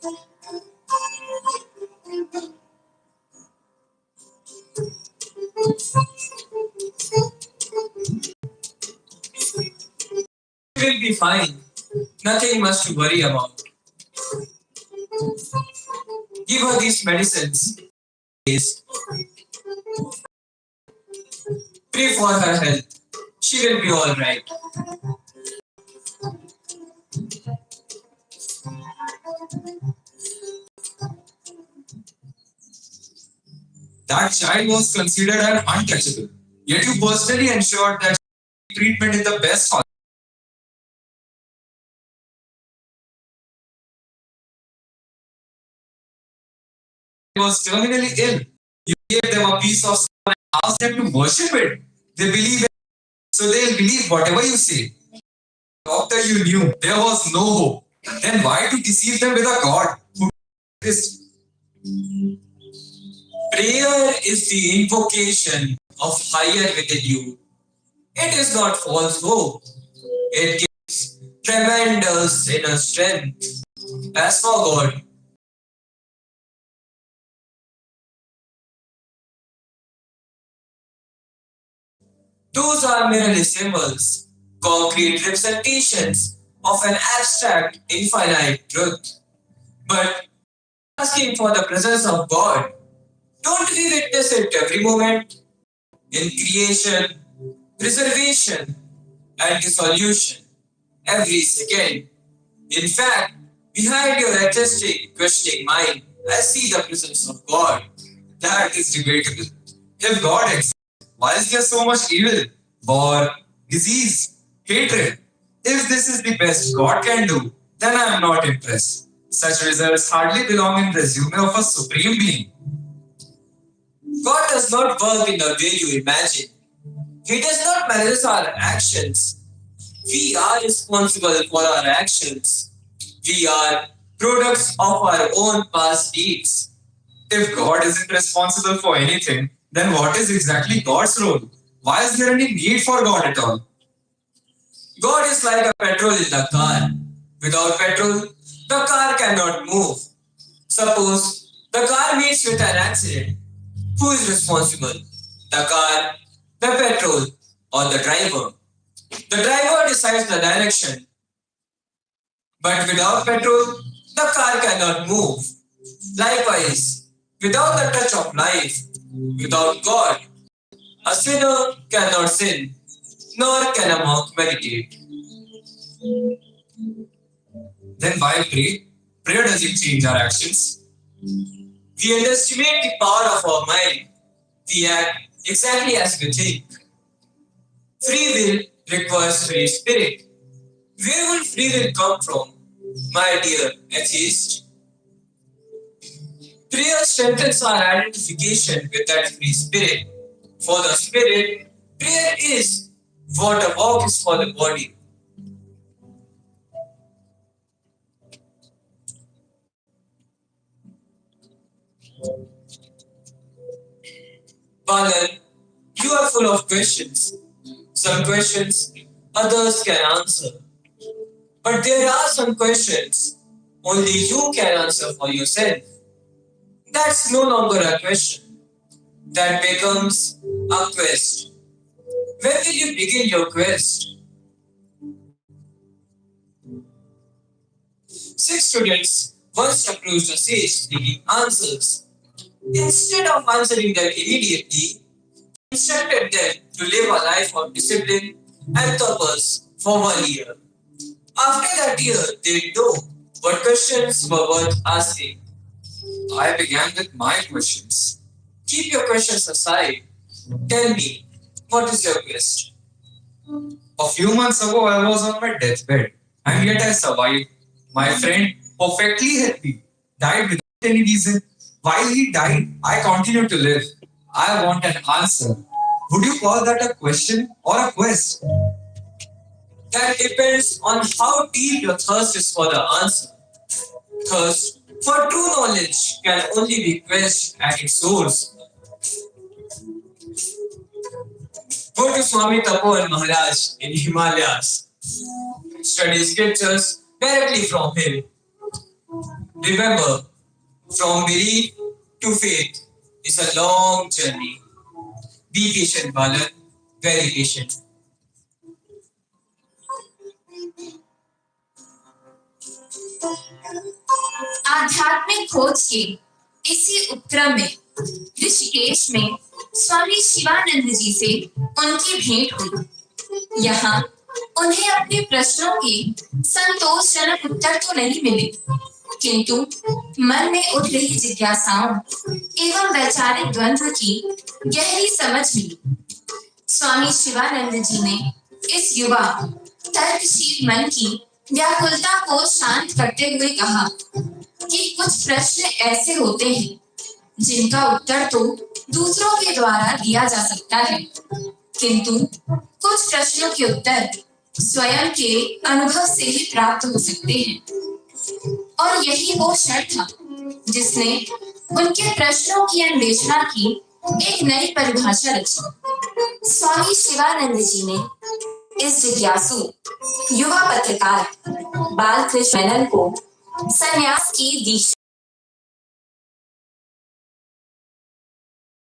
You will be fine. Nothing much to worry about. Give her these medicines. Pray for her health. She will be all right. That child was considered an untouchable. Yet you personally ensured that treatment in the best hospital. He was terminally ill. You gave them a piece of stone and asked them to worship it. They believe it, so they'll believe whatever you say. Doctor, you knew there was no hope. Then why to deceive them with a God who exists? Prayer is the invocation of higher within you. It is not false hope. It gives tremendous inner strength. As for God, those are merely symbols, concrete representations of an abstract, infinite truth. But asking for the presence of God, don't we witness it every moment? In creation, preservation, and dissolution, every second. In fact, behind your artistic, questioning mind, I see the presence of God. That is debatable. If God exists, why is there so much evil, war, disease, hatred? If this is the best God can do, then I am not impressed. Such results hardly belong in resume of a supreme being. God does not work in the way you imagine. He does not manage our actions. We are responsible for our actions. We are products of our own past deeds. If God isn't responsible for anything, then what is exactly God's role? Why is there any need for God at all? God is like a petrol in the car. Without petrol, the car cannot move. Suppose the car meets with an accident. Who is responsible? The car, the petrol, or the driver? The driver decides the direction. But without petrol, the car cannot move. Likewise, without the touch of life, without God, a sinner cannot sin, nor can a monk meditate. Then why pray? Prayer doesn't change our actions. We underestimate the power of our mind. We act exactly as we think. Free will requires free spirit. Where will free will come from, my dear atheist? Prayer strengthens our identification with that free spirit. For the spirit, prayer is what a walk is for the body. Balan, you are full of questions. Some questions others can answer. But there are some questions only you can answer for yourself. That's no longer a question. That becomes a quest. When will you begin your quest? 6 students once approached a sage seeking answers. Instead of answering them immediately, he instructed them to live a life of discipline and purpose for 1 year. After that year, they know what questions were worth asking. I began with my questions. Keep your questions aside. Tell me, what is your quest? A few months ago, I was on my deathbed, and yet I survived. My friend, perfectly healthy, died without any reason. While he died, I continued to live. I want an answer. Would you call that a question or a quest? That depends on how deep your thirst is for the answer. Thirst for true knowledge can only be quenched at its source. Go to Swami Tapovan Maharaj in Himalayas. Study scriptures directly from him. Remember, from belief to faith is a long journey. Be patient, Balan. Very patient. आध्यात्मिक खोज के इसी उपक्रम में ऋषिकेश में स्वामी शिवानंद जी से उनकी भेंट हुई। यहाँ उन्हें अपने प्रश्नों के संतोषजनक उत्तर तो नहीं मिले, किंतु मन में उठ रही जिज्ञासाओं एवं वैचारिक द्वंद्व की गहरी समझ मिली। स्वामी शिवानंद जी ने इस युवा तर्कशील मन की व्याकुलता को शांत करते हुए कहा कि कुछ प्रश्न ऐसे होते हैं जिनका उत्तर तो दूसरों के द्वारा दिया जा सकता है, किंतु कुछ प्रश्नों के उत्तर स्वयं के अनुभव से ही प्राप्त हो सकते हैं। और यही वो क्षण था जिसने उनके प्रश्नों की अन्वेषणा की एक नई परिभाषा रची। स्वामी शिवानंद जी ने इस जिज्ञासु युवा पत्रकार बालकृष्ण मेनन को संन्यास की दीक्षा